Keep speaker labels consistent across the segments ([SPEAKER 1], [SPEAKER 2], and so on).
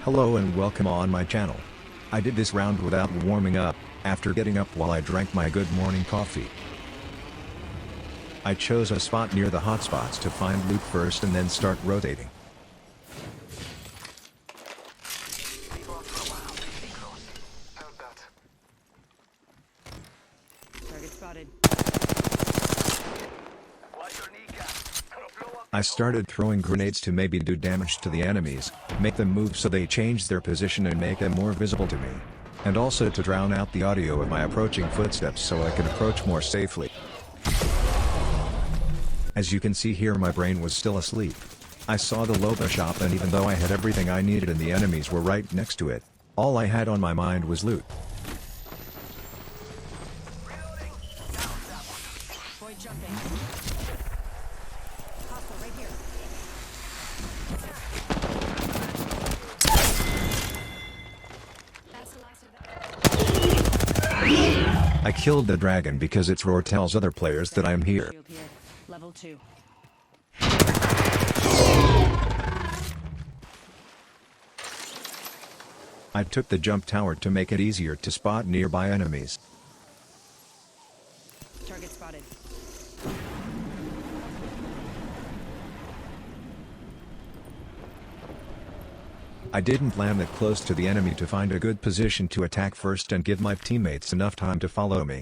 [SPEAKER 1] Hello and welcome on my channel. I did this round without warming up, after getting up while I drank my good morning coffee. I chose a spot near the hotspots to find loot first and then start rotating.
[SPEAKER 2] Target spotted.
[SPEAKER 1] I started throwing grenades to maybe do damage to the enemies, make them move so they change their position and make them more visible to me. And also to drown out the audio of my approaching footsteps so I can approach more safely. As you can see here, my brain was still asleep. I saw the Loba shop, and even though I had everything I needed and the enemies were right next to it, all I had on my mind was loot.
[SPEAKER 2] Boy jumping. Hostile right here. That's the last of that.
[SPEAKER 1] I killed the dragon because its roar tells other players that I'm here.
[SPEAKER 2] Shield here. Level 2.
[SPEAKER 1] I took the jump tower to make it easier to spot nearby enemies.
[SPEAKER 2] Target spotted.
[SPEAKER 1] I didn't land that close to the enemy to find a good position to attack first and give my teammates enough time to follow me.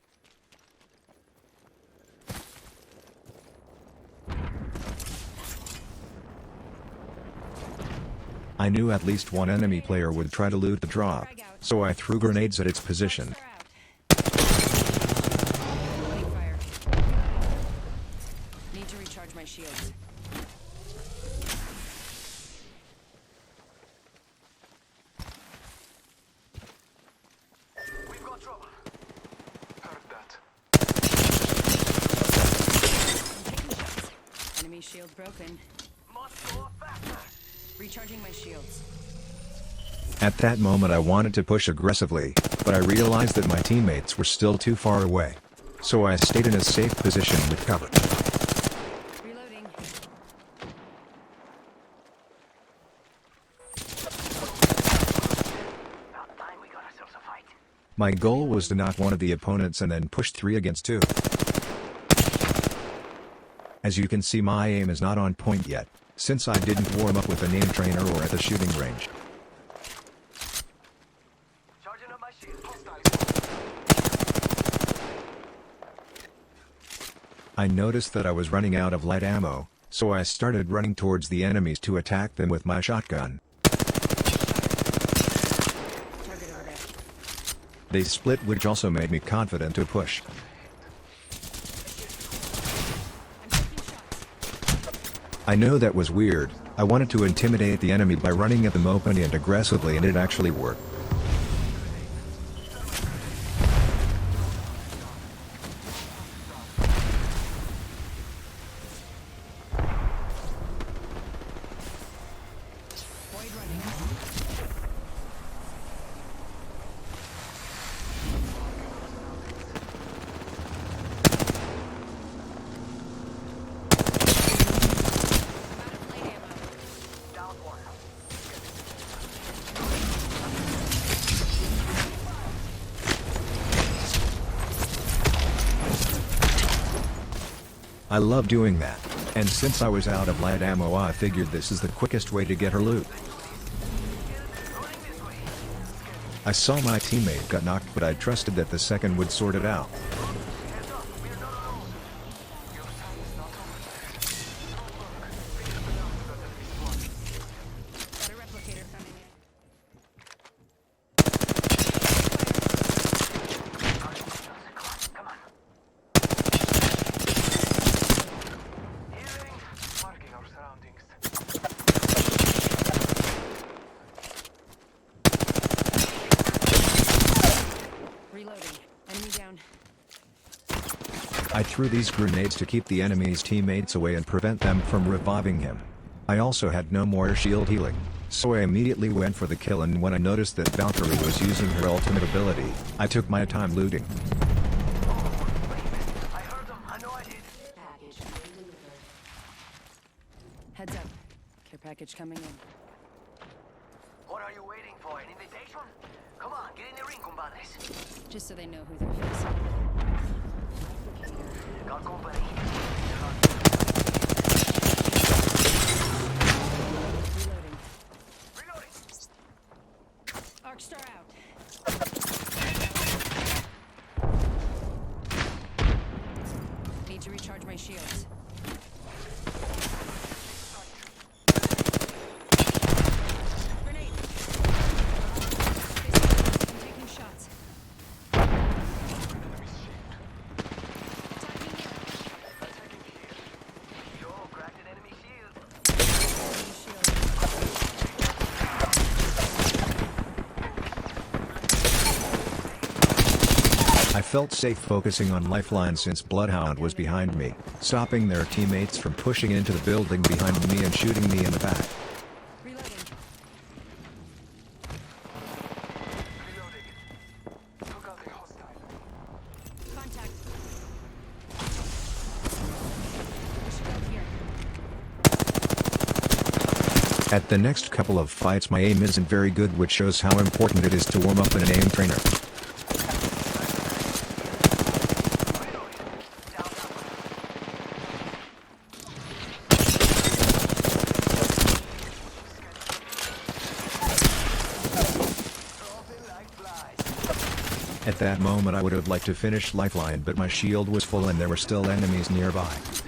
[SPEAKER 1] I knew at least one enemy player would try to loot the drop, so I threw grenades at its position.
[SPEAKER 2] Opening fire. Need to recharge my shields.
[SPEAKER 3] We've got trouble. Heard that.
[SPEAKER 2] I'm taking shots. Enemy shield broken.
[SPEAKER 3] Must go faster.
[SPEAKER 2] Recharging my shields.
[SPEAKER 1] At that moment I wanted to push aggressively, but I realized that my teammates were still too far away. So I stayed in a safe position with cover.
[SPEAKER 2] Reloading.
[SPEAKER 3] About time we got ourselves a fight.
[SPEAKER 1] My goal was to knock one of the opponents and then push 3 against 2. As you can see, my aim is not on point yet, since I didn't warm up with a name trainer or at the shooting range.
[SPEAKER 3] Charging up my shield. Hostile.
[SPEAKER 1] I noticed that I was running out of light ammo, so I started running towards the enemies to attack them with my shotgun.
[SPEAKER 2] Target over there.
[SPEAKER 1] They split, which also made me confident to push.
[SPEAKER 2] I'm taking shots.
[SPEAKER 1] I know that was weird. I wanted to intimidate the enemy by running at them openly and aggressively, and it actually worked.
[SPEAKER 2] Void running. Out of light ammo.
[SPEAKER 3] Down one.
[SPEAKER 1] I love doing that, and since I was out of light ammo, I figured this is the quickest way to get her loot. I saw my teammate got knocked, but I trusted that the second would sort it out.
[SPEAKER 3] Hands up. We're not alone. Your time is not over.
[SPEAKER 2] Got a replicator coming in.
[SPEAKER 3] Come on. Healing. Marking our surroundings.
[SPEAKER 2] Reloading. Enemy down.
[SPEAKER 1] I threw these grenades to keep the enemy's teammates away and prevent them from reviving him. I also had no more shield healing, so I immediately went for the kill, and when I noticed that Valkyrie was using her ultimate ability, I took my time looting.
[SPEAKER 3] I heard them. I know I did.
[SPEAKER 2] Heads up. Care package coming in.
[SPEAKER 3] What are you waiting for? An invitation? Come on, get in the ring, compadres.
[SPEAKER 2] Just so they know who they're facing.
[SPEAKER 3] Got company.
[SPEAKER 2] Reloading.
[SPEAKER 3] Reloading.
[SPEAKER 2] Arc star out. Need to recharge my shields. Grenade. I'm taking shots. Attacking here.
[SPEAKER 3] Yo, cracked an enemy shield.
[SPEAKER 2] Enemy shield.
[SPEAKER 1] I felt safe focusing on Lifeline since Bloodhound was behind me, stopping their teammates from pushing into the building behind me and shooting me in the back.
[SPEAKER 2] Reloading.
[SPEAKER 3] Reloading. Took out a hostile.
[SPEAKER 2] Contact. We should go here.
[SPEAKER 1] At the next couple of fights my aim isn't very good, which shows how important it is to warm up in an aim trainer. At that moment I would have liked to finish Lifeline, but my shield was full and there were still enemies nearby.
[SPEAKER 2] That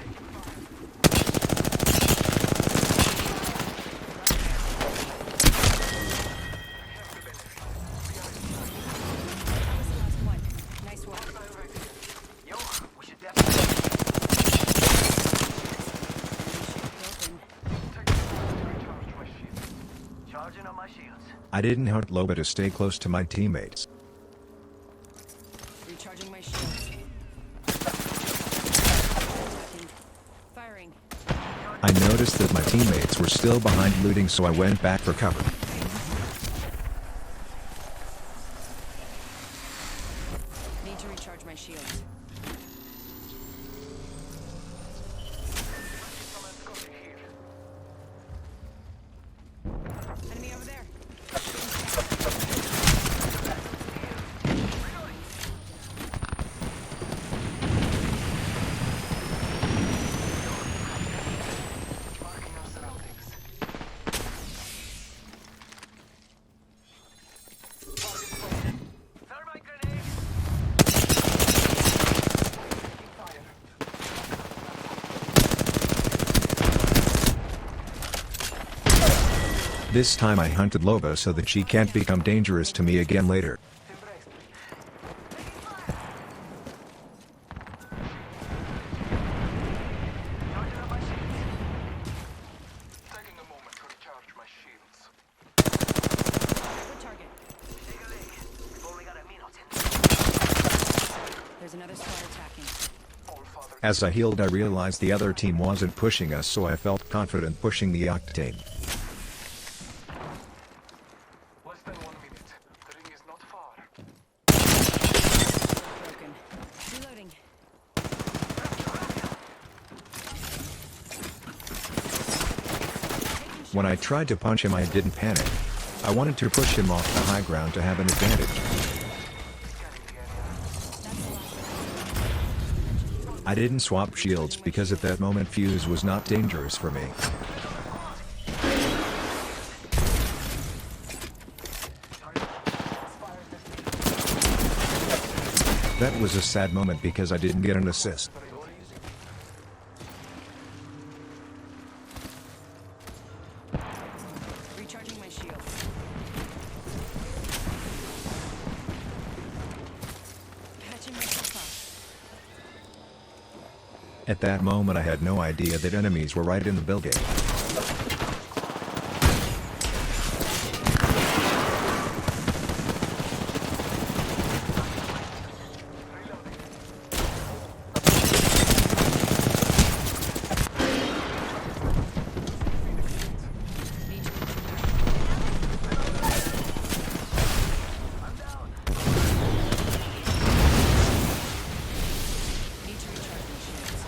[SPEAKER 2] was the last one. Nice work.
[SPEAKER 3] Yo, we should definitely
[SPEAKER 2] Broken.
[SPEAKER 3] charging on my shields.
[SPEAKER 1] I didn't hunt low but to stay close to my teammates.
[SPEAKER 2] Recharging my shields. Firing.
[SPEAKER 1] I noticed that my teammates were still behind looting, so I went back for cover.
[SPEAKER 2] Need to recharge my shields. Enemy over there.
[SPEAKER 3] Marking our surroundings. Thermite grenade. Fire.
[SPEAKER 1] This time I hunted Loba so that she can't become dangerous to me again later.
[SPEAKER 3] Embrace me. Charging on my shields. Taking a moment to recharge my shields.
[SPEAKER 2] Good target.
[SPEAKER 3] Take a leg. We've only got a minute.
[SPEAKER 2] There's another squad attacking.
[SPEAKER 3] All father.
[SPEAKER 1] As I healed I realized the other team wasn't pushing us, so I felt confident pushing the Octane.
[SPEAKER 3] Less than 1 minute. The ring is not far.
[SPEAKER 2] Broken. Reloading.
[SPEAKER 1] When I tried to punch him I didn't panic. I wanted to push him off the high ground to have an advantage.
[SPEAKER 3] Scanning the area.
[SPEAKER 1] I didn't swap shields because at that moment Fuse was not dangerous for me. That was a sad moment because I didn't get an assist.
[SPEAKER 2] Recharging my shields. Patching myself up.
[SPEAKER 1] At that moment I had no idea that enemies were right in the building.
[SPEAKER 2] Need to
[SPEAKER 3] I'm down.
[SPEAKER 2] recharge my shields.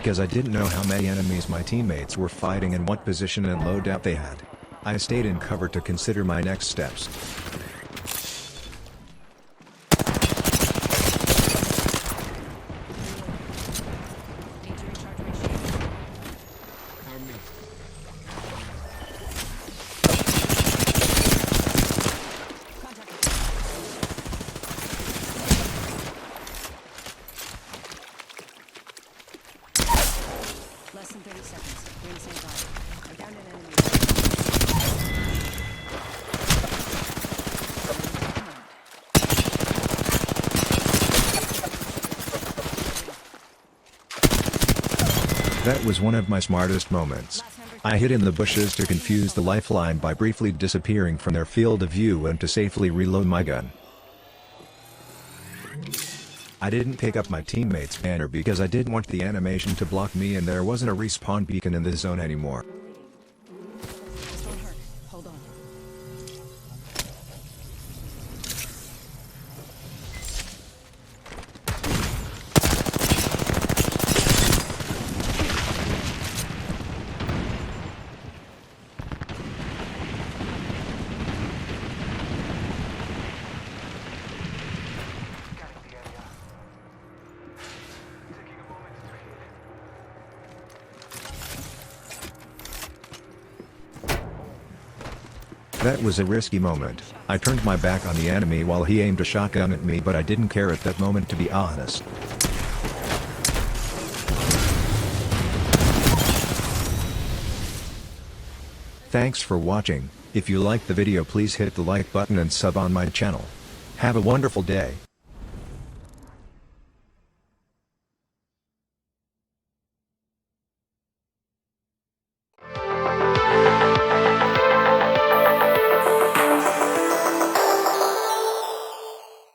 [SPEAKER 1] because I didn't know how many enemies my teammates were fighting and what position and loadout they had. I stayed in cover to consider my next steps.
[SPEAKER 2] Need to recharge my shield. Contact. Less than 30 seconds. Ring standby. I downed an enemy.
[SPEAKER 1] That was one of my smartest moments. I hid in the bushes to confuse the lifeline by briefly disappearing from their field of view and to safely reload my gun. I didn't pick up my teammate's banner because I didn't want the animation to block me and there wasn't a respawn beacon in the zone anymore.
[SPEAKER 2] This won't hurt. Hold on.
[SPEAKER 3] Scanning the area. Taking a moment to heal.
[SPEAKER 1] That was a risky moment. I turned my back on the enemy while he aimed a shotgun at me, but I didn't care at that moment, to be honest. Thanks for watching. If you liked the video, please hit the like button and sub on my channel. Have a wonderful day.